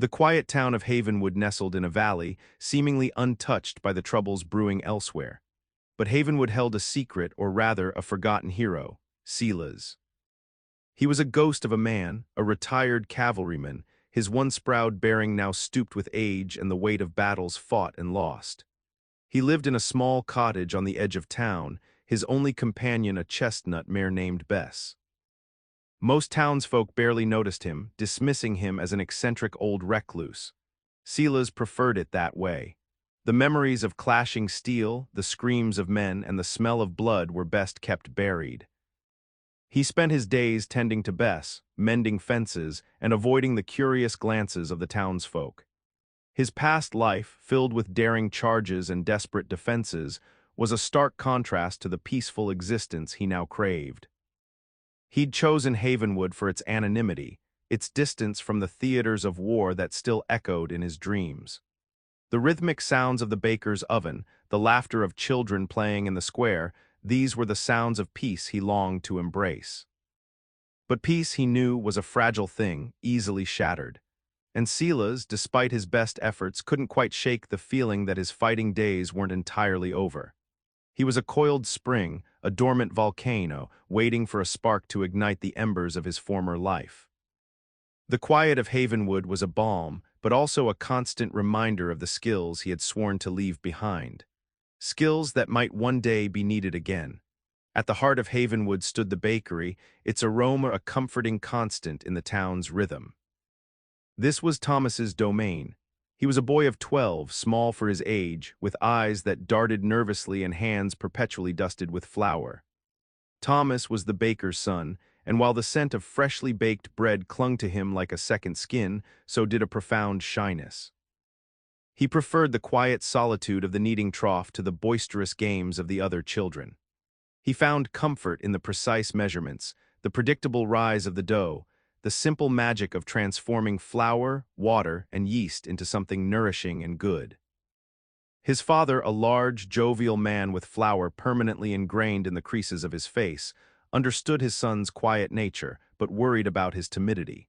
The quiet town of Havenwood nestled in a valley, seemingly untouched by the troubles brewing elsewhere. But Havenwood held a secret, or rather a forgotten hero, Silas. He was a ghost of a man, a retired cavalryman, his once proud bearing now stooped with age and the weight of battles fought and lost. He lived in a small cottage on the edge of town, his only companion a chestnut mare named Bess. Most townsfolk barely noticed him, dismissing him as an eccentric old recluse. Silas preferred it that way. The memories of clashing steel, the screams of men, and the smell of blood were best kept buried. He spent his days tending to Bess, mending fences, and avoiding the curious glances of the townsfolk. His past life, filled with daring charges and desperate defenses, was a stark contrast to the peaceful existence he now craved. He'd chosen Havenwood for its anonymity, its distance from the theaters of war that still echoed in his dreams. The rhythmic sounds of the baker's oven, the laughter of children playing in the square, these were the sounds of peace he longed to embrace. But peace, he knew, was a fragile thing, easily shattered. And Silas, despite his best efforts, couldn't quite shake the feeling that his fighting days weren't entirely over. He was a coiled spring, a dormant volcano, waiting for a spark to ignite the embers of his former life. The quiet of Havenwood was a balm, but also a constant reminder of the skills he had sworn to leave behind. Skills that might one day be needed again. At the heart of Havenwood stood the bakery, its aroma a comforting constant in the town's rhythm. This was Thomas's domain. He was a boy of 12, small for his age, with eyes that darted nervously and hands perpetually dusted with flour. Thomas was the baker's son, and while the scent of freshly baked bread clung to him like a second skin, so did a profound shyness. He preferred the quiet solitude of the kneading trough to the boisterous games of the other children. He found comfort in the precise measurements, the predictable rise of the dough, the simple magic of transforming flour, water, and yeast into something nourishing and good. His father, a large, jovial man with flour permanently ingrained in the creases of his face, understood his son's quiet nature, but worried about his timidity.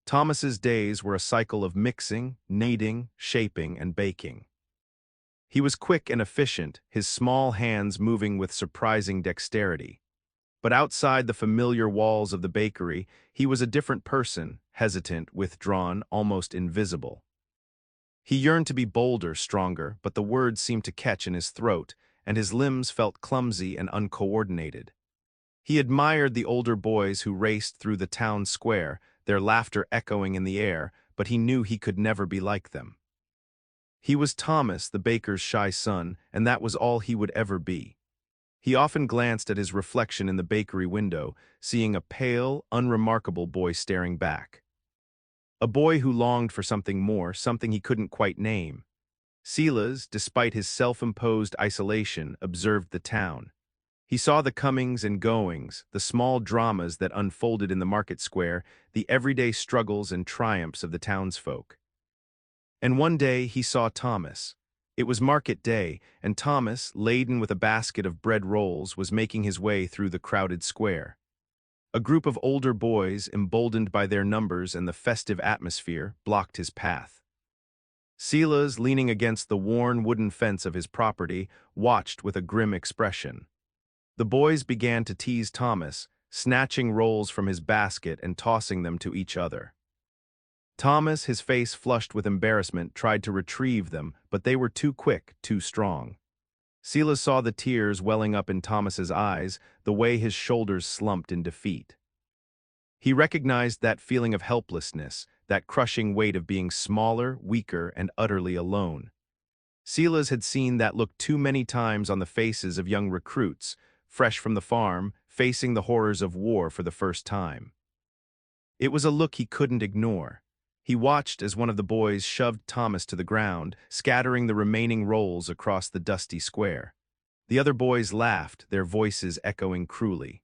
Thomas's days were a cycle of mixing, kneading, shaping, and baking. He was quick and efficient, his small hands moving with surprising dexterity. But outside the familiar walls of the bakery, he was a different person, hesitant, withdrawn, almost invisible. He yearned to be bolder, stronger, but the words seemed to catch in his throat, and his limbs felt clumsy and uncoordinated. He admired the older boys who raced through the town square, their laughter echoing in the air, but he knew he could never be like them. He was Thomas, the baker's shy son, and that was all he would ever be. He often glanced at his reflection in the bakery window, seeing a pale, unremarkable boy staring back. A boy who longed for something more, something he couldn't quite name. Silas, despite his self-imposed isolation, observed the town. He saw the comings and goings, the small dramas that unfolded in the market square, the everyday struggles and triumphs of the townsfolk. And one day he saw Thomas. It was market day, and Thomas, laden with a basket of bread rolls, was making his way through the crowded square. A group of older boys, emboldened by their numbers and the festive atmosphere, blocked his path. Silas, leaning against the worn wooden fence of his property, watched with a grim expression. The boys began to tease Thomas, snatching rolls from his basket and tossing them to each other. Thomas, his face flushed with embarrassment, tried to retrieve them, but they were too quick, too strong. Silas saw the tears welling up in Thomas's eyes, the way his shoulders slumped in defeat. He recognized that feeling of helplessness, that crushing weight of being smaller, weaker, and utterly alone. Silas had seen that look too many times on the faces of young recruits, fresh from the farm, facing the horrors of war for the first time. It was a look he couldn't ignore. He watched as one of the boys shoved Thomas to the ground, scattering the remaining rolls across the dusty square. The other boys laughed, their voices echoing cruelly.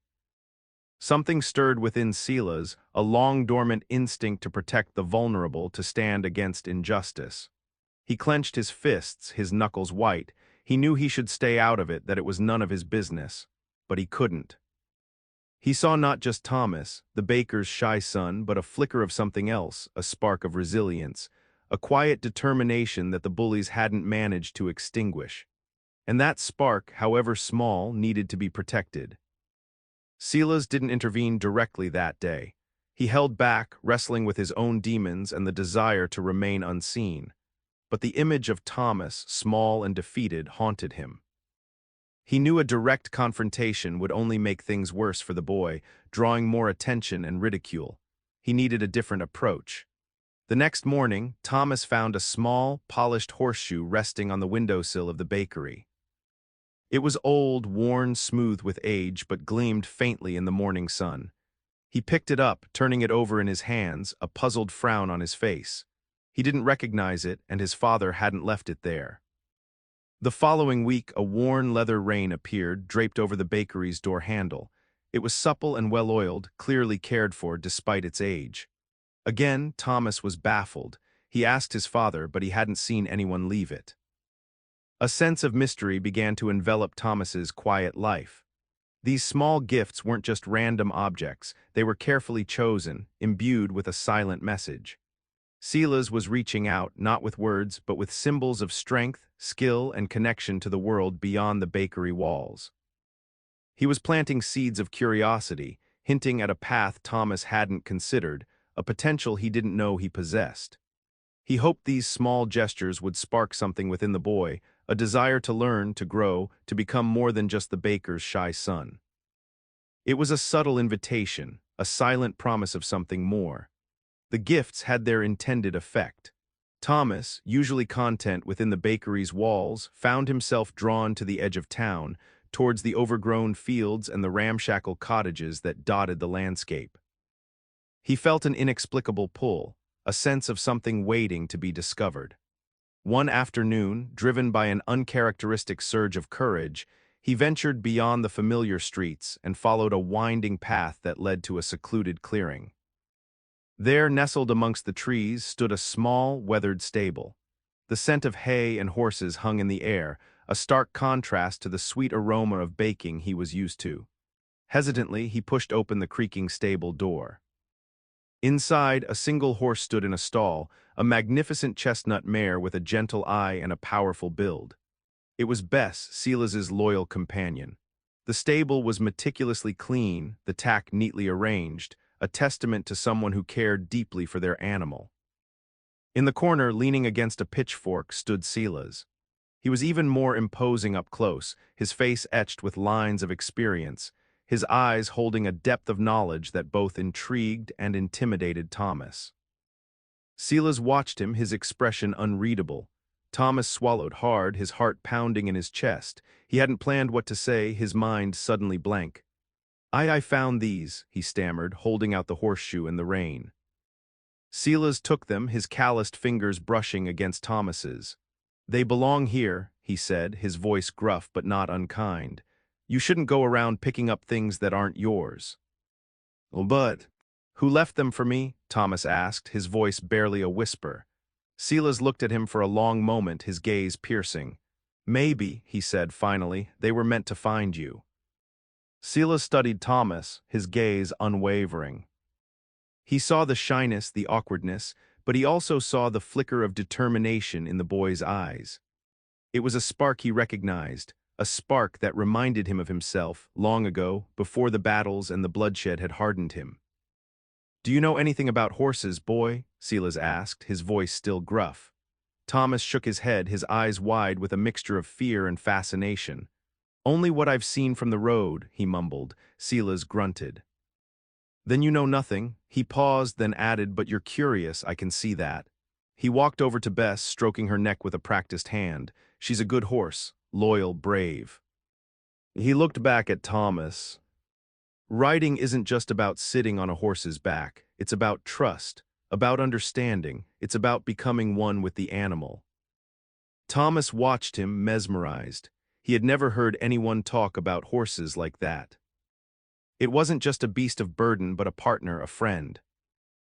Something stirred within Silas, a long-dormant instinct to protect the vulnerable, to stand against injustice. He clenched his fists, his knuckles white. He knew he should stay out of it, that it was none of his business. But he couldn't. He saw not just Thomas, the baker's shy son, but a flicker of something else, a spark of resilience, a quiet determination that the bullies hadn't managed to extinguish. And that spark, however small, needed to be protected. Silas didn't intervene directly that day. He held back, wrestling with his own demons and the desire to remain unseen. But the image of Thomas, small and defeated, haunted him. He knew a direct confrontation would only make things worse for the boy, drawing more attention and ridicule. He needed a different approach. The next morning, Thomas found a small, polished horseshoe resting on the windowsill of the bakery. It was old, worn smooth with age, but gleamed faintly in the morning sun. He picked it up, turning it over in his hands, a puzzled frown on his face. He didn't recognize it, and his father hadn't left it there. The following week, a worn leather rein appeared, draped over the bakery's door handle. It was supple and well-oiled, clearly cared for despite its age. Again, Thomas was baffled. He asked his father, but he hadn't seen anyone leave it. A sense of mystery began to envelop Thomas's quiet life. These small gifts weren't just random objects, they were carefully chosen, imbued with a silent message. Silas was reaching out, not with words, but with symbols of strength, skill, and connection to the world beyond the bakery walls. He was planting seeds of curiosity, hinting at a path Thomas hadn't considered, a potential he didn't know he possessed. He hoped these small gestures would spark something within the boy, a desire to learn, to grow, to become more than just the baker's shy son. It was a subtle invitation, a silent promise of something more. The gifts had their intended effect. Thomas, usually content within the bakery's walls, found himself drawn to the edge of town, towards the overgrown fields and the ramshackle cottages that dotted the landscape. He felt an inexplicable pull, a sense of something waiting to be discovered. One afternoon, driven by an uncharacteristic surge of courage, he ventured beyond the familiar streets and followed a winding path that led to a secluded clearing. There, nestled amongst the trees, stood a small, weathered stable. The scent of hay and horses hung in the air, a stark contrast to the sweet aroma of baking he was used to. Hesitantly, he pushed open the creaking stable door. Inside, a single horse stood in a stall, a magnificent chestnut mare with a gentle eye and a powerful build. It was Bess, Silas's loyal companion. The stable was meticulously clean, the tack neatly arranged, a testament to someone who cared deeply for their animal. In the corner, leaning against a pitchfork, stood Silas. He was even more imposing up close, his face etched with lines of experience, his eyes holding a depth of knowledge that both intrigued and intimidated Thomas. Silas watched him, his expression unreadable. Thomas swallowed hard, his heart pounding in his chest. He hadn't planned what to say, his mind suddenly blank. I found these," he stammered, holding out the horseshoe and the rein. Silas took them, his calloused fingers brushing against Thomas's. "They belong here," he said, his voice gruff but not unkind. "You shouldn't go around picking up things that aren't yours." "But who left them for me?" Thomas asked, his voice barely a whisper. Silas looked at him for a long moment, his gaze piercing. "Maybe," he said finally, "they were meant to find you." Silas studied Thomas, his gaze unwavering. He saw the shyness, the awkwardness, but he also saw the flicker of determination in the boy's eyes. It was a spark he recognized, a spark that reminded him of himself, long ago, before the battles and the bloodshed had hardened him. "Do you know anything about horses, boy?" Silas asked, his voice still gruff. Thomas shook his head, his eyes wide with a mixture of fear and fascination. "Only what I've seen from the road," he mumbled. Silas grunted. "Then you know nothing." He paused, then added, "But you're curious, I can see that." He walked over to Bess, stroking her neck with a practiced hand. "She's a good horse, loyal, brave." He looked back at Thomas. Riding isn't just about sitting on a horse's back. It's about trust, about understanding. It's about becoming one with the animal. Thomas watched him, mesmerized. He had never heard anyone talk about horses like that. It wasn't just a beast of burden, but a partner, a friend.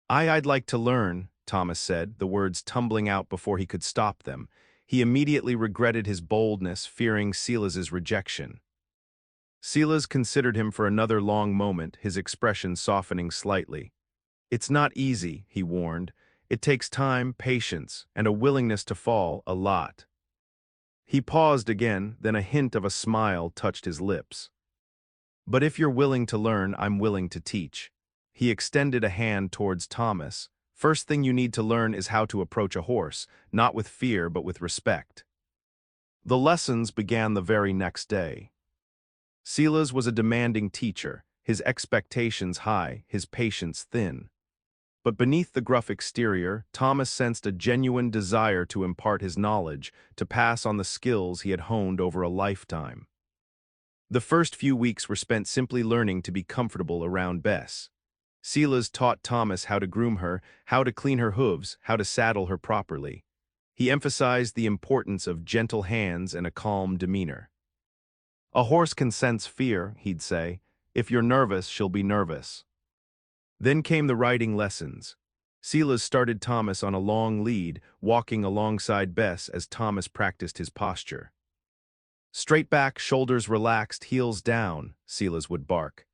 I'd like to learn," Thomas said, the words tumbling out before he could stop them. He immediately regretted his boldness, fearing Silas's rejection. Silas considered him for another long moment, his expression softening slightly. "It's not easy," he warned. "It takes time, patience, and a willingness to fall a lot." He paused again, then a hint of a smile touched his lips. "But if you're willing to learn, I'm willing to teach." He extended a hand towards Thomas. "First thing you need to learn is how to approach a horse, not with fear but with respect." The lessons began the very next day. Silas was a demanding teacher, his expectations high, his patience thin. But beneath the gruff exterior, Thomas sensed a genuine desire to impart his knowledge, to pass on the skills he had honed over a lifetime. The first few weeks were spent simply learning to be comfortable around Bess. Silas taught Thomas how to groom her, how to clean her hooves, how to saddle her properly. He emphasized the importance of gentle hands and a calm demeanor. "A horse can sense fear," he'd say. "If you're nervous, she'll be nervous." Then came the riding lessons. Silas started Thomas on a long lead, walking alongside Bess as Thomas practiced his posture. "Straight back, shoulders relaxed, heels down," Silas would bark.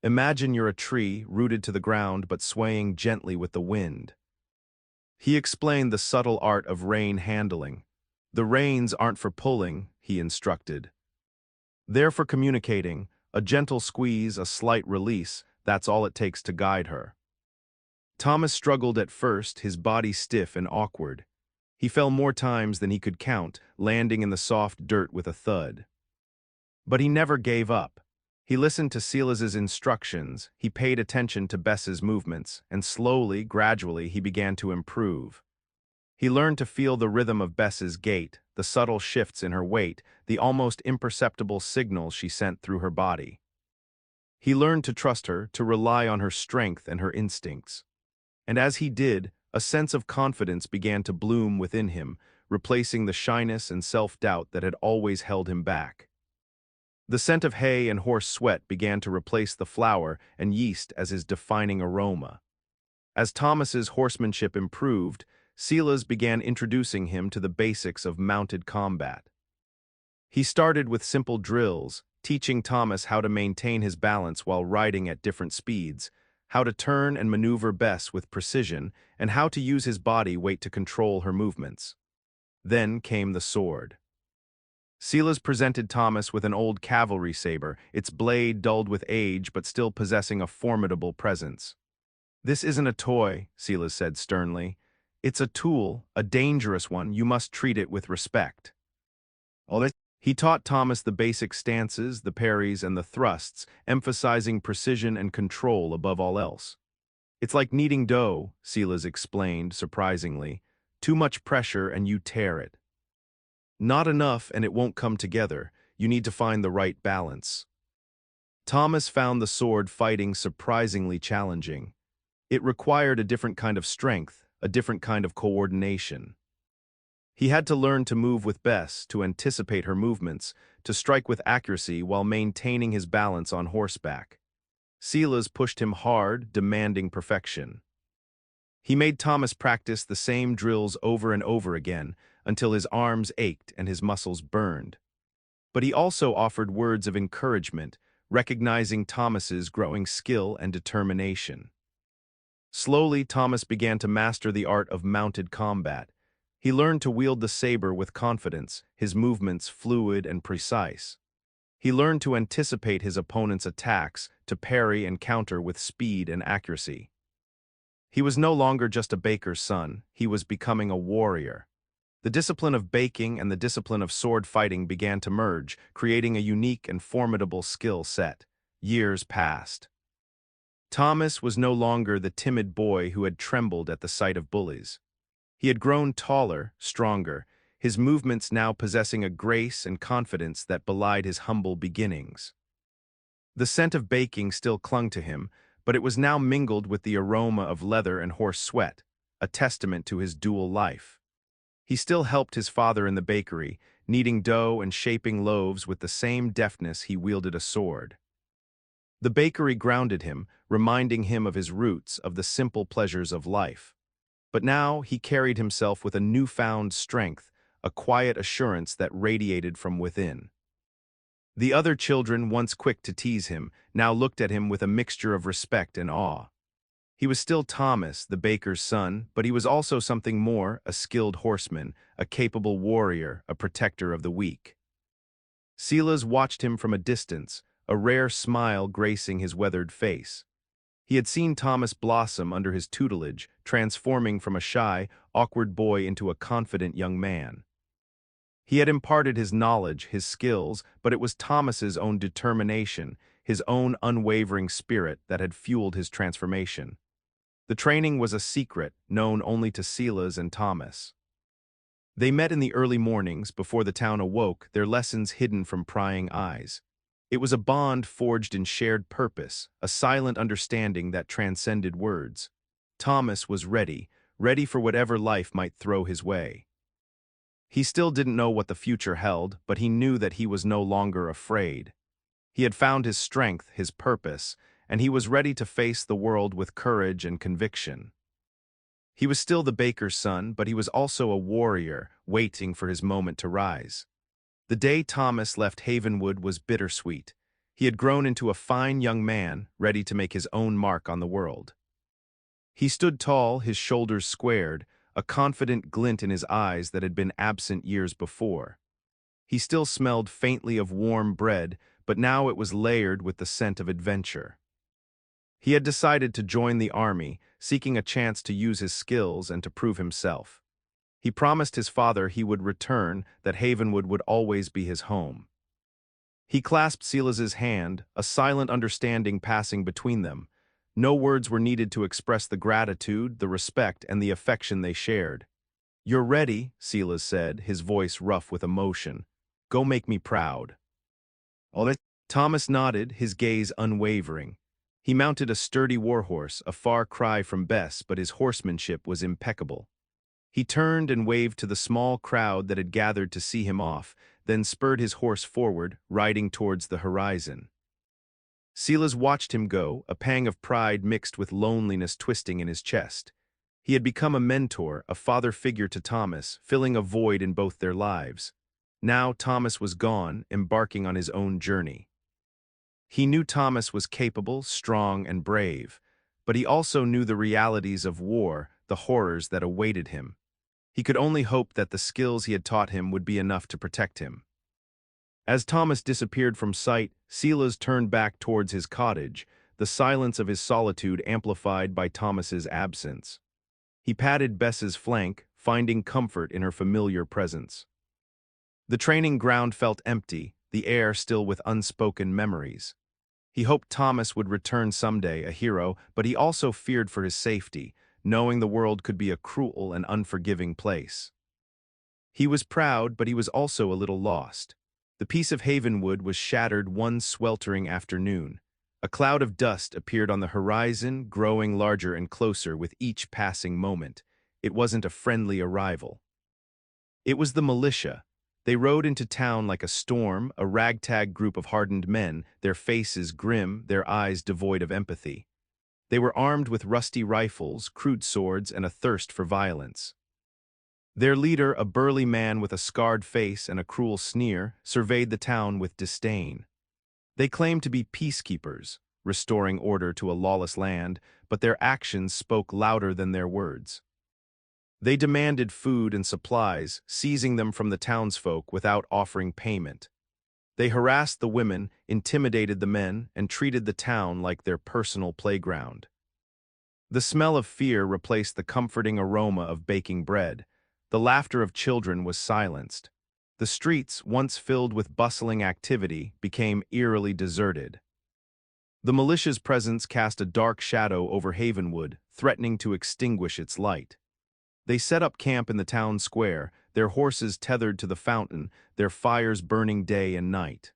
"Imagine you're a tree, rooted to the ground but swaying gently with the wind." He explained the subtle art of rein handling. "The reins aren't for pulling," he instructed. "They're for communicating. A gentle squeeze, a slight release, that's all it takes to guide her." Thomas struggled at first, his body stiff and awkward. He fell more times than he could count, landing in the soft dirt with a thud. But he never gave up. He listened to Silas's instructions, he paid attention to Bess's movements, and slowly, gradually, he began to improve. He learned to feel the rhythm of Bess's gait, the subtle shifts in her weight, the almost imperceptible signals she sent through her body. He learned to trust her, to rely on her strength and her instincts. And as he did, a sense of confidence began to bloom within him, replacing the shyness and self-doubt that had always held him back. The scent of hay and horse sweat began to replace the flour and yeast as his defining aroma. As Thomas's horsemanship improved, Silas began introducing him to the basics of mounted combat. He started with simple drills, teaching Thomas how to maintain his balance while riding at different speeds, how to turn and maneuver Bess with precision, and how to use his body weight to control her movements. Then came the sword. Silas presented Thomas with an old cavalry saber, its blade dulled with age but still possessing a formidable presence. "This isn't a toy," Silas said sternly. "It's a tool, a dangerous one. You must treat it with respect." He taught Thomas the basic stances, the parries, and the thrusts, emphasizing precision and control above all else. "It's like kneading dough," Silas explained, surprisingly. "Too much pressure and you tear it. Not enough and it won't come together. You need to find the right balance." Thomas found the sword fighting surprisingly challenging. It required a different kind of strength, a different kind of coordination. He had to learn to move with Bess, to anticipate her movements, to strike with accuracy while maintaining his balance on horseback. Silas pushed him hard, demanding perfection. He made Thomas practice the same drills over and over again until his arms ached and his muscles burned. But he also offered words of encouragement, recognizing Thomas's growing skill and determination. Slowly, Thomas began to master the art of mounted combat. He learned to wield the saber with confidence, his movements fluid and precise. He learned to anticipate his opponent's attacks, to parry and counter with speed and accuracy. He was no longer just a baker's son, he was becoming a warrior. The discipline of baking and the discipline of sword fighting began to merge, creating a unique and formidable skill set. Years passed. Thomas was no longer the timid boy who had trembled at the sight of bullies. He had grown taller, stronger, his movements now possessing a grace and confidence that belied his humble beginnings. The scent of baking still clung to him, but it was now mingled with the aroma of leather and horse sweat, a testament to his dual life. He still helped his father in the bakery, kneading dough and shaping loaves with the same deftness he wielded a sword. The bakery grounded him, reminding him of his roots, of the simple pleasures of life. But now he carried himself with a newfound strength, a quiet assurance that radiated from within. The other children, once quick to tease him, now looked at him with a mixture of respect and awe. He was still Thomas, the baker's son, but he was also something more, a skilled horseman, a capable warrior, a protector of the weak. Silas watched him from a distance, a rare smile gracing his weathered face. He had seen Thomas blossom under his tutelage, transforming from a shy, awkward boy into a confident young man. He had imparted his knowledge, his skills, but it was Thomas's own determination, his own unwavering spirit that had fueled his transformation. The training was a secret, known only to Silas and Thomas. They met in the early mornings, before the town awoke, their lessons hidden from prying eyes. It was a bond forged in shared purpose, a silent understanding that transcended words. Thomas was ready, ready for whatever life might throw his way. He still didn't know what the future held, but he knew that he was no longer afraid. He had found his strength, his purpose, and he was ready to face the world with courage and conviction. He was still the baker's son, but he was also a warrior, waiting for his moment to rise. The day Thomas left Havenwood was bittersweet. He had grown into a fine young man, ready to make his own mark on the world. He stood tall, his shoulders squared, a confident glint in his eyes that had been absent years before. He still smelled faintly of warm bread, but now it was layered with the scent of adventure. He had decided to join the army, seeking a chance to use his skills and to prove himself. He promised his father he would return, that Havenwood would always be his home. He clasped Silas's hand, a silent understanding passing between them. No words were needed to express the gratitude, the respect, and the affection they shared. "You're ready," Silas said, his voice rough with emotion. "Go make me proud." All right. Thomas nodded, his gaze unwavering. He mounted a sturdy warhorse, a far cry from Bess, but his horsemanship was impeccable. He turned and waved to the small crowd that had gathered to see him off, then spurred his horse forward, riding towards the horizon. Silas watched him go, a pang of pride mixed with loneliness twisting in his chest. He had become a mentor, a father figure to Thomas, filling a void in both their lives. Now Thomas was gone, embarking on his own journey. He knew Thomas was capable, strong, and brave, but he also knew the realities of war, the horrors that awaited him. He could only hope that the skills he had taught him would be enough to protect him. As Thomas disappeared from sight, Silas turned back towards his cottage, the silence of his solitude amplified by Thomas's absence. He patted Bess's flank, finding comfort in her familiar presence. The training ground felt empty, the air still with unspoken memories. He hoped Thomas would return someday, a hero, but he also feared for his safety, knowing the world could be a cruel and unforgiving place. He was proud, but he was also a little lost. The peace of Havenwood was shattered one sweltering afternoon. A cloud of dust appeared on the horizon, growing larger and closer with each passing moment. It wasn't a friendly arrival. It was the militia. They rode into town like a storm, a ragtag group of hardened men, their faces grim, their eyes devoid of empathy. They were armed with rusty rifles, crude swords, and a thirst for violence. Their leader, a burly man with a scarred face and a cruel sneer, surveyed the town with disdain. They claimed to be peacekeepers, restoring order to a lawless land, but their actions spoke louder than their words. They demanded food and supplies, seizing them from the townsfolk without offering payment. They harassed the women, intimidated the men, and treated the town like their personal playground. The smell of fear replaced the comforting aroma of baking bread. The laughter of children was silenced. The streets, once filled with bustling activity, became eerily deserted. The militia's presence cast a dark shadow over Havenwood, threatening to extinguish its light. They set up camp in the town square, their horses tethered to the fountain, their fires burning day and night.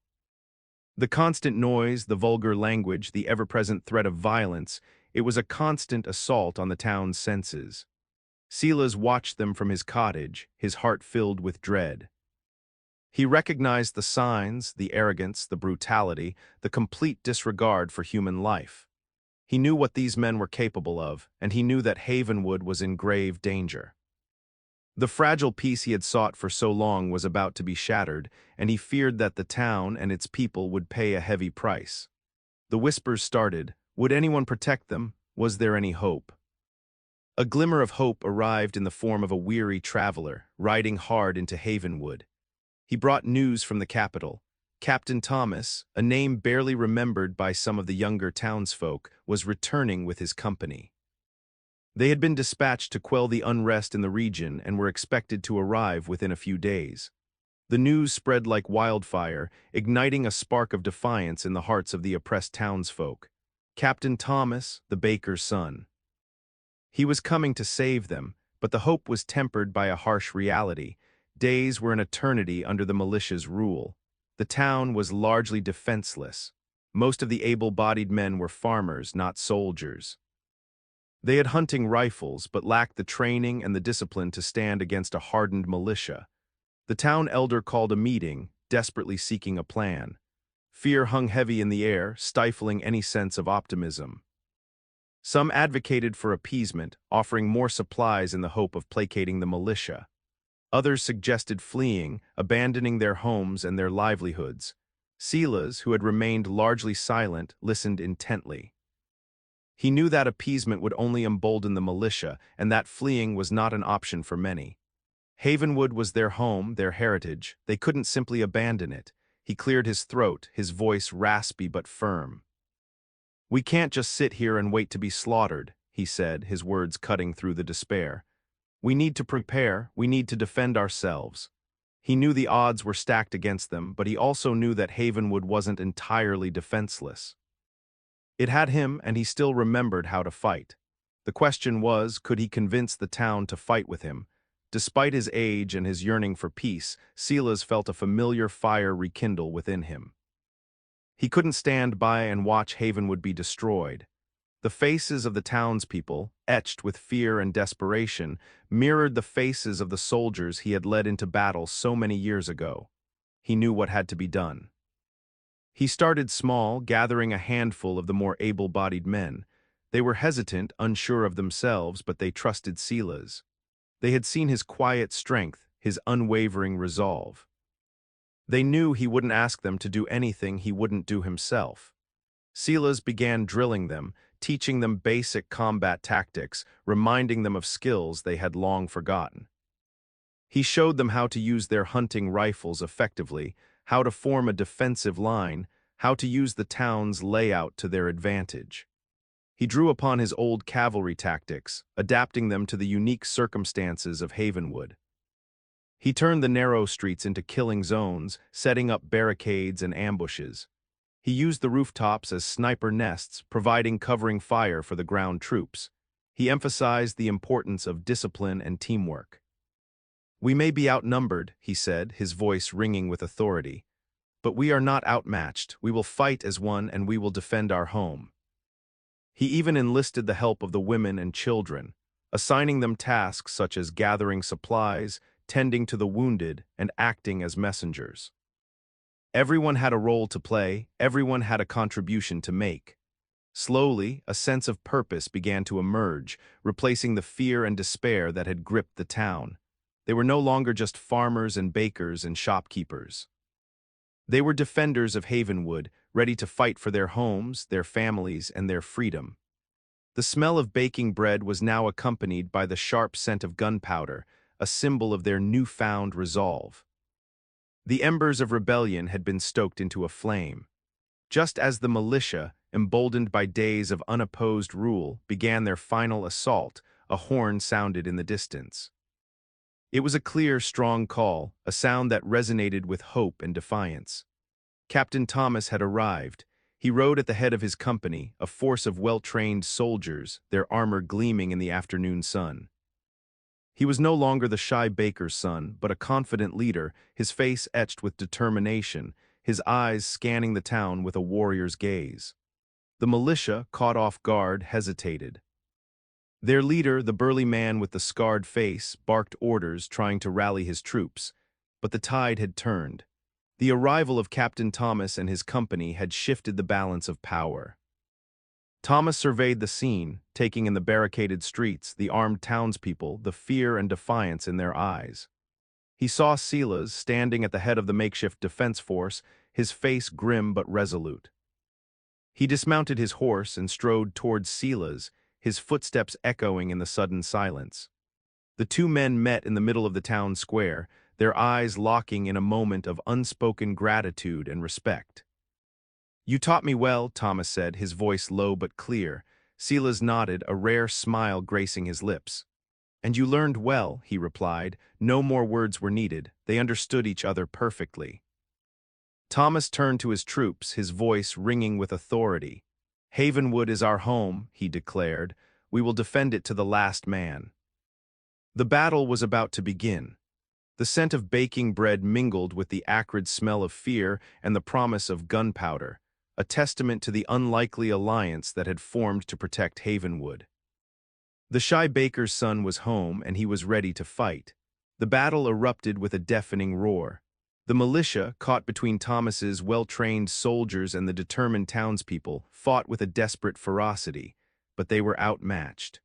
The constant noise, the vulgar language, the ever-present threat of violence, it was a constant assault on the town's senses. Silas watched them from his cottage, his heart filled with dread. He recognized the signs, the arrogance, the brutality, the complete disregard for human life. He knew what these men were capable of, and he knew that Havenwood was in grave danger. The fragile peace he had sought for so long was about to be shattered, and he feared that the town and its people would pay a heavy price. The whispers started. Would anyone protect them? Was there any hope? A glimmer of hope arrived in the form of a weary traveler, riding hard into Havenwood. He brought news from the capital. Captain Thomas, a name barely remembered by some of the younger townsfolk, was returning with his company. They had been dispatched to quell the unrest in the region and were expected to arrive within a few days. The news spread like wildfire, igniting a spark of defiance in the hearts of the oppressed townsfolk. Captain Thomas, the baker's son. He was coming to save them, but the hope was tempered by a harsh reality. Days were an eternity under the militia's rule. The town was largely defenseless. Most of the able-bodied men were farmers, not soldiers. They had hunting rifles, but lacked the training and the discipline to stand against a hardened militia. The town elder called a meeting, desperately seeking a plan. Fear hung heavy in the air, stifling any sense of optimism. Some advocated for appeasement, offering more supplies in the hope of placating the militia. Others suggested fleeing, abandoning their homes and their livelihoods. Silas, who had remained largely silent, listened intently. He knew that appeasement would only embolden the militia, and that fleeing was not an option for many. Havenwood was their home, their heritage. They couldn't simply abandon it. He cleared his throat, his voice raspy but firm. "We can't just sit here and wait to be slaughtered," he said, his words cutting through the despair. "We need to prepare, we need to defend ourselves." He knew the odds were stacked against them, but he also knew that Havenwood wasn't entirely defenseless. It had him, and he still remembered how to fight. The question was, could he convince the town to fight with him? Despite his age and his yearning for peace, Silas felt a familiar fire rekindle within him. He couldn't stand by and watch Havenwood be destroyed. The faces of the townspeople, etched with fear and desperation, mirrored the faces of the soldiers he had led into battle so many years ago. He knew what had to be done. He started small, gathering a handful of the more able-bodied men. They were hesitant, unsure of themselves, but they trusted Silas. They had seen his quiet strength, his unwavering resolve. They knew he wouldn't ask them to do anything he wouldn't do himself. Silas began drilling them, teaching them basic combat tactics, reminding them of skills they had long forgotten. He showed them how to use their hunting rifles effectively, how to form a defensive line, how to use the town's layout to their advantage. He drew upon his old cavalry tactics, adapting them to the unique circumstances of Havenwood. He turned the narrow streets into killing zones, setting up barricades and ambushes. He used the rooftops as sniper nests, providing covering fire for the ground troops. He emphasized the importance of discipline and teamwork. "We may be outnumbered," he said, his voice ringing with authority, "but we are not outmatched. We will fight as one, and we will defend our home." He even enlisted the help of the women and children, assigning them tasks such as gathering supplies, tending to the wounded, and acting as messengers. Everyone had a role to play, everyone had a contribution to make. Slowly, a sense of purpose began to emerge, replacing the fear and despair that had gripped the town. They were no longer just farmers and bakers and shopkeepers. They were defenders of Havenwood, ready to fight for their homes, their families, and their freedom. The smell of baking bread was now accompanied by the sharp scent of gunpowder, a symbol of their newfound resolve. The embers of rebellion had been stoked into a flame. Just as the militia, emboldened by days of unopposed rule, began their final assault, a horn sounded in the distance. It was a clear, strong call, a sound that resonated with hope and defiance. Captain Thomas had arrived. He rode at the head of his company, a force of well-trained soldiers, their armor gleaming in the afternoon sun. He was no longer the shy baker's son, but a confident leader, his face etched with determination, his eyes scanning the town with a warrior's gaze. The militia, caught off guard, hesitated. Their leader, the burly man with the scarred face, barked orders, trying to rally his troops. But the tide had turned. The arrival of Captain Thomas and his company had shifted the balance of power. Thomas surveyed the scene, taking in the barricaded streets, the armed townspeople, the fear and defiance in their eyes. He saw Silas standing at the head of the makeshift defense force, his face grim but resolute. He dismounted his horse and strode towards Silas, his footsteps echoing in the sudden silence. The two men met in the middle of the town square, their eyes locking in a moment of unspoken gratitude and respect. "You taught me well," Thomas said, his voice low but clear. Silas nodded, a rare smile gracing his lips. "And you learned well," he replied. No more words were needed. They understood each other perfectly. Thomas turned to his troops, his voice ringing with authority. "Havenwood is our home," he declared. "We will defend it to the last man." The battle was about to begin. The scent of baking bread mingled with the acrid smell of fear and the promise of gunpowder, a testament to the unlikely alliance that had formed to protect Havenwood. The shy baker's son was home, and he was ready to fight. The battle erupted with a deafening roar. The militia, caught between Thomas's well-trained soldiers and the determined townspeople, fought with a desperate ferocity, but they were outmatched.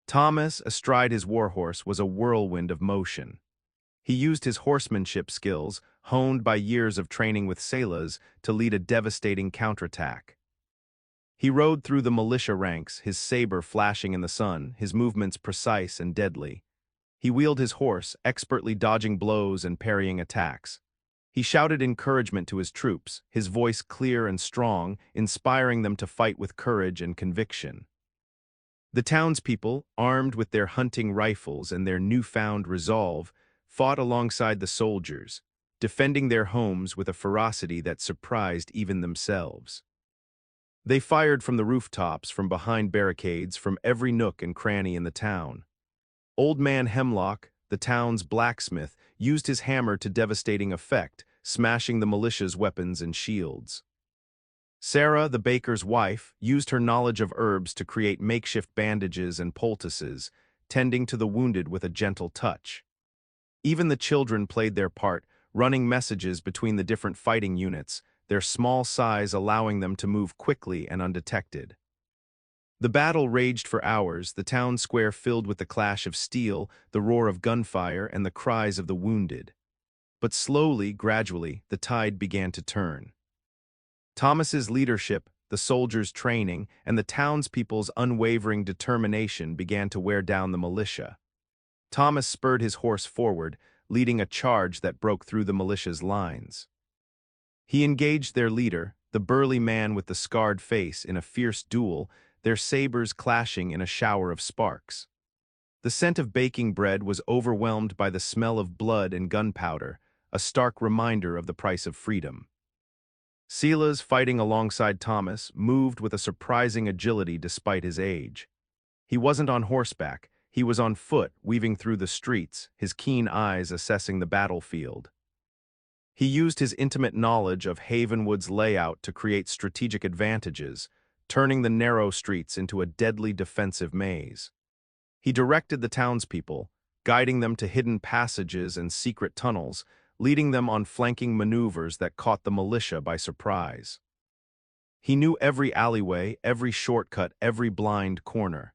Thomas, astride his warhorse, was a whirlwind of motion. He used his horsemanship skills, honed by years of training with Silas, to lead a devastating counterattack. He rode through the militia ranks, his saber flashing in the sun, his movements precise and deadly. He wheeled his horse, expertly dodging blows and parrying attacks. He shouted encouragement to his troops, his voice clear and strong, inspiring them to fight with courage and conviction. The townspeople, armed with their hunting rifles and their newfound resolve, fought alongside the soldiers, defending their homes with a ferocity that surprised even themselves. They fired from the rooftops, from behind barricades, from every nook and cranny in the town. Old Man Hemlock, the town's blacksmith, used his hammer to devastating effect, smashing the militia's weapons and shields. Sarah, the baker's wife, used her knowledge of herbs to create makeshift bandages and poultices, tending to the wounded with a gentle touch. Even the children played their part, running messages between the different fighting units, their small size allowing them to move quickly and undetected. The battle raged for hours, the town square filled with the clash of steel, the roar of gunfire, and the cries of the wounded. But slowly, gradually, the tide began to turn. Thomas's leadership, the soldiers' training, and the townspeople's unwavering determination began to wear down the militia. Thomas spurred his horse forward, leading a charge that broke through the militia's lines. He engaged their leader, the burly man with the scarred face, in a fierce duel, their sabers clashing in a shower of sparks. The scent of baking bread was overwhelmed by the smell of blood and gunpowder, a stark reminder of the price of freedom. Silas, fighting alongside Thomas, moved with a surprising agility despite his age. He wasn't on horseback, he was on foot, weaving through the streets, his keen eyes assessing the battlefield. He used his intimate knowledge of Havenwood's layout to create strategic advantages, turning the narrow streets into a deadly defensive maze. He directed the townspeople, guiding them to hidden passages and secret tunnels, leading them on flanking maneuvers that caught the militia by surprise. He knew every alleyway, every shortcut, every blind corner.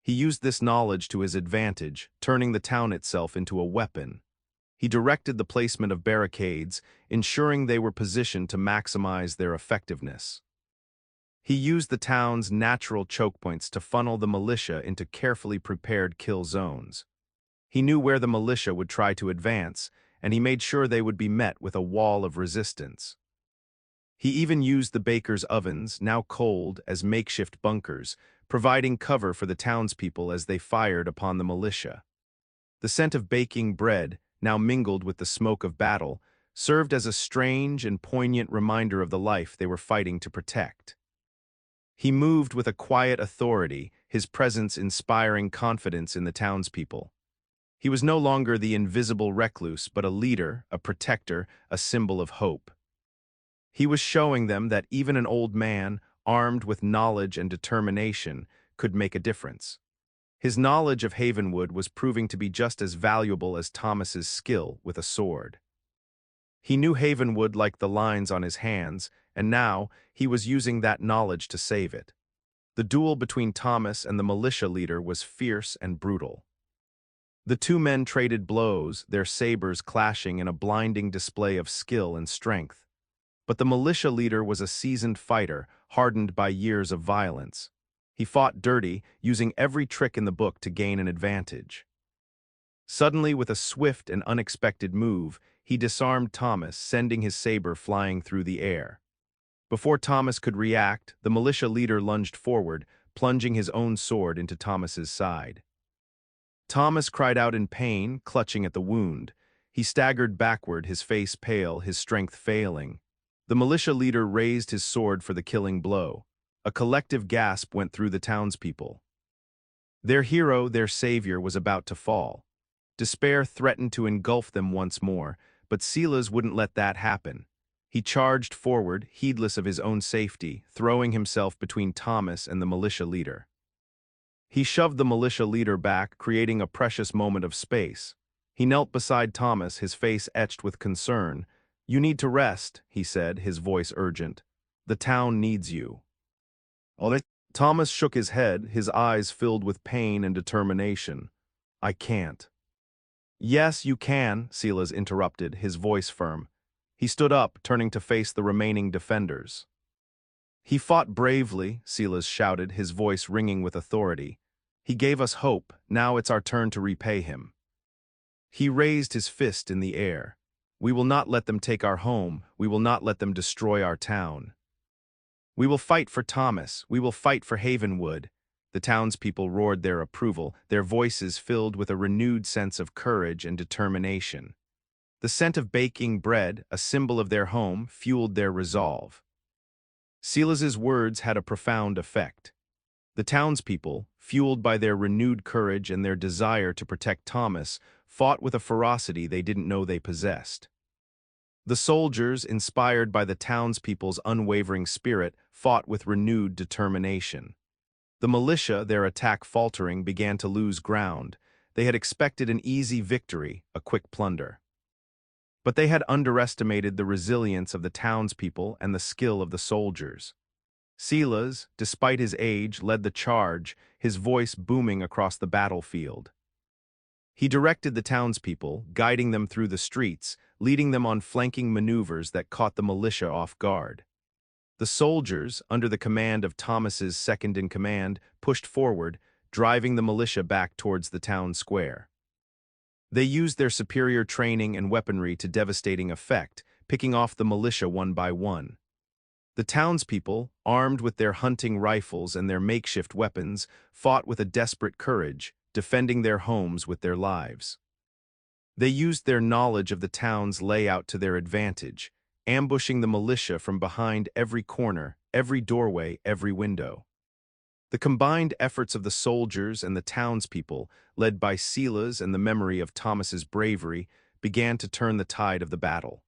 He used this knowledge to his advantage, turning the town itself into a weapon. He directed the placement of barricades, ensuring they were positioned to maximize their effectiveness. He used the town's natural choke points to funnel the militia into carefully prepared kill zones. He knew where the militia would try to advance, and he made sure they would be met with a wall of resistance. He even used the baker's ovens, now cold, as makeshift bunkers, providing cover for the townspeople as they fired upon the militia. The scent of baking bread, now mingled with the smoke of battle, served as a strange and poignant reminder of the life they were fighting to protect. He moved with a quiet authority, his presence inspiring confidence in the townspeople. He was no longer the invisible recluse, but a leader, a protector, a symbol of hope. He was showing them that even an old man, armed with knowledge and determination, could make a difference. His knowledge of Havenwood was proving to be just as valuable as Thomas's skill with a sword. He knew Havenwood like the lines on his hands, and now he was using that knowledge to save it. The duel between Thomas and the militia leader was fierce and brutal. The two men traded blows, their sabers clashing in a blinding display of skill and strength. But the militia leader was a seasoned fighter, hardened by years of violence. He fought dirty, using every trick in the book to gain an advantage. Suddenly, with a swift and unexpected move, he disarmed Thomas, sending his saber flying through the air. Before Thomas could react, the militia leader lunged forward, plunging his own sword into Thomas's side. Thomas cried out in pain, clutching at the wound. He staggered backward, his face pale, his strength failing. The militia leader raised his sword for the killing blow. A collective gasp went through the townspeople. Their hero, their savior, was about to fall. Despair threatened to engulf them once more, but Silas wouldn't let that happen. He charged forward, heedless of his own safety, throwing himself between Thomas and the militia leader. He shoved the militia leader back, creating a precious moment of space. He knelt beside Thomas, his face etched with concern. "You need to rest," he said, his voice urgent. "The town needs you." Thomas shook his head, his eyes filled with pain and determination. "I can't." "Yes, you can," Silas interrupted, his voice firm. He stood up, turning to face the remaining defenders. "He fought bravely," Silas shouted, his voice ringing with authority. "He gave us hope. Now it's our turn to repay him." He raised his fist in the air. "We will not let them take our home. We will not let them destroy our town. We will fight for Thomas. We will fight for Havenwood." The townspeople roared their approval, their voices filled with a renewed sense of courage and determination. The scent of baking bread, a symbol of their home, fueled their resolve. Silas's words had a profound effect. The townspeople, fueled by their renewed courage and their desire to protect Thomas, fought with a ferocity they didn't know they possessed. The soldiers, inspired by the townspeople's unwavering spirit, fought with renewed determination. The militia, their attack faltering, began to lose ground. They had expected an easy victory, a quick plunder. But they had underestimated the resilience of the townspeople and the skill of the soldiers. Silas, despite his age, led the charge, his voice booming across the battlefield. He directed the townspeople, guiding them through the streets, leading them on flanking maneuvers that caught the militia off guard. The soldiers, under the command of Thomas's second-in-command, pushed forward, driving the militia back towards the town square. They used their superior training and weaponry to devastating effect, picking off the militia one by one. The townspeople, armed with their hunting rifles and their makeshift weapons, fought with a desperate courage, defending their homes with their lives. They used their knowledge of the town's layout to their advantage, ambushing the militia from behind every corner, every doorway, every window. The combined efforts of the soldiers and the townspeople, led by Silas and the memory of Thomas's bravery, began to turn the tide of the battle.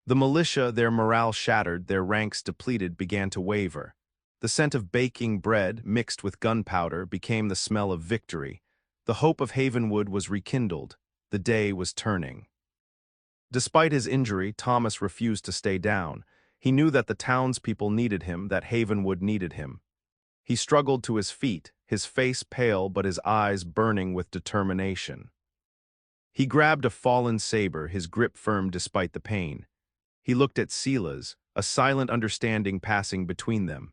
The militia, their morale shattered, their ranks depleted, began to waver. The scent of baking bread, mixed with gunpowder, became the smell of victory. The hope of Havenwood was rekindled. The day was turning. Despite his injury, Thomas refused to stay down. He knew that the townspeople needed him, that Havenwood needed him. He struggled to his feet, his face pale but his eyes burning with determination. He grabbed a fallen saber, his grip firm despite the pain. He looked at Silas, a silent understanding passing between them.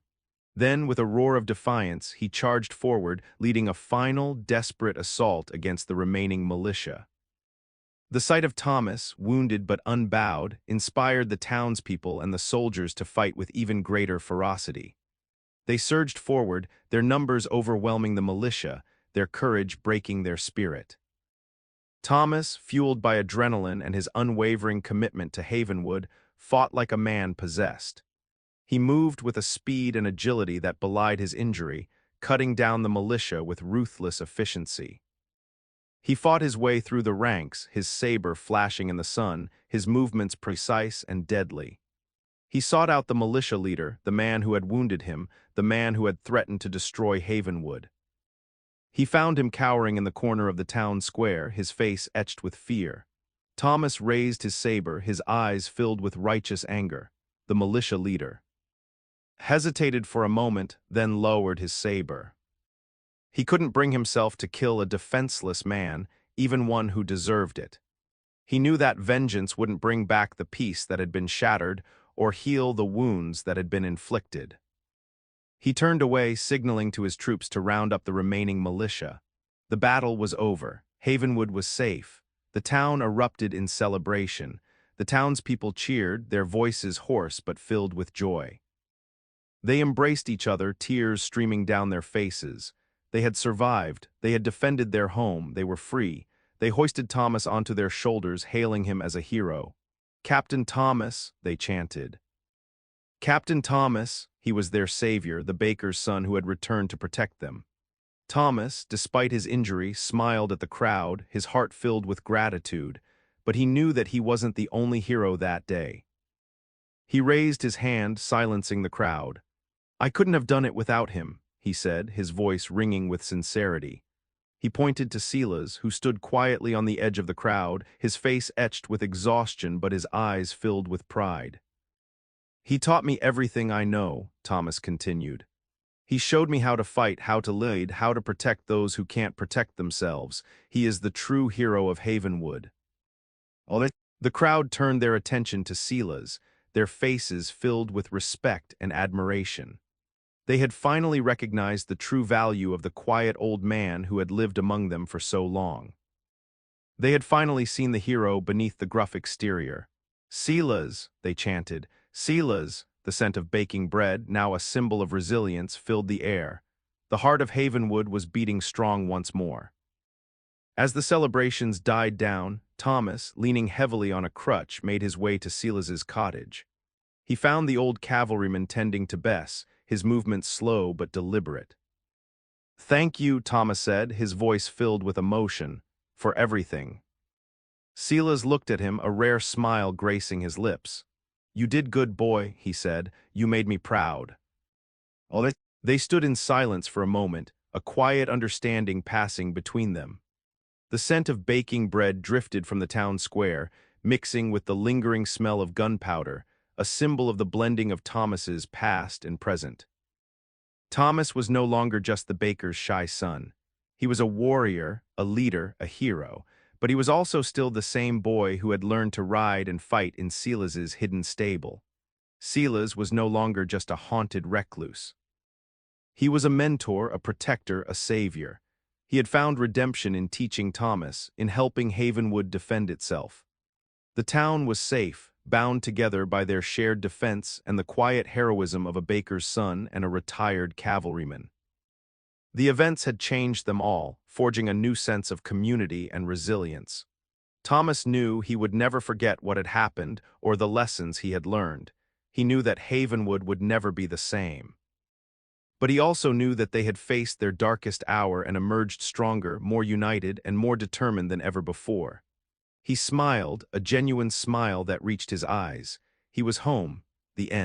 Then, with a roar of defiance, he charged forward, leading a final, desperate assault against the remaining militia. The sight of Thomas, wounded but unbowed, inspired the townspeople and the soldiers to fight with even greater ferocity. They surged forward, their numbers overwhelming the militia, their courage breaking their spirit. Thomas, fueled by adrenaline and his unwavering commitment to Havenwood, fought like a man possessed. He moved with a speed and agility that belied his injury, cutting down the militia with ruthless efficiency. He fought his way through the ranks, his saber flashing in the sun, his movements precise and deadly. He sought out the militia leader, the man who had wounded him, the man who had threatened to destroy Havenwood. He found him cowering in the corner of the town square, his face etched with fear. Thomas raised his saber, his eyes filled with righteous anger. The militia leader. hesitated for a moment, then lowered his saber. He couldn't bring himself to kill a defenseless man, even one who deserved it. He knew that vengeance wouldn't bring back the peace that had been shattered or heal the wounds that had been inflicted. He turned away, signaling to his troops to round up the remaining militia. The battle was over. Havenwood was safe. The town erupted in celebration. The townspeople cheered, their voices hoarse but filled with joy. They embraced each other, tears streaming down their faces. They had survived. They had defended their home. They were free. They hoisted Thomas onto their shoulders, hailing him as a hero. "Captain Thomas," they chanted. Captain Thomas, he was their savior, the baker's son who had returned to protect them. Thomas, despite his injury, smiled at the crowd, his heart filled with gratitude, but he knew that he wasn't the only hero that day. He raised his hand, silencing the crowd. "I couldn't have done it without him," he said, his voice ringing with sincerity. He pointed to Silas, who stood quietly on the edge of the crowd, his face etched with exhaustion but his eyes filled with pride. "He taught me everything I know," Thomas continued. "He showed me how to fight, how to lead, how to protect those who can't protect themselves. He is the true hero of Havenwood." The crowd turned their attention to Silas, their faces filled with respect and admiration. They had finally recognized the true value of the quiet old man who had lived among them for so long. They had finally seen the hero beneath the gruff exterior. "Silas," they chanted. "Silas," the scent of baking bread, now a symbol of resilience, filled the air. The heart of Havenwood was beating strong once more. As the celebrations died down, Thomas, leaning heavily on a crutch, made his way to Silas's cottage. He found the old cavalryman tending to Bess, his movements slow but deliberate. "Thank you," Thomas said, his voice filled with emotion, "for everything." Silas looked at him, a rare smile gracing his lips. "You did good, boy," he said. "You made me proud." They stood in silence for a moment, a quiet understanding passing between them. The scent of baking bread drifted from the town square, mixing with the lingering smell of gunpowder, a symbol of the blending of Thomas's past and present. Thomas was no longer just the baker's shy son. He was a warrior, a leader, a hero, but he was also still the same boy who had learned to ride and fight in Silas's hidden stable. Silas was no longer just a haunted recluse. He was a mentor, a protector, a savior. He had found redemption in teaching Thomas, in helping Havenwood defend itself. The town was safe, bound together by their shared defense and the quiet heroism of a baker's son and a retired cavalryman. The events had changed them all, forging a new sense of community and resilience. Thomas knew he would never forget what had happened or the lessons he had learned. He knew that Havenwood would never be the same. But he also knew that they had faced their darkest hour and emerged stronger, more united, and more determined than ever before. He smiled, a genuine smile that reached his eyes. He was home. The end.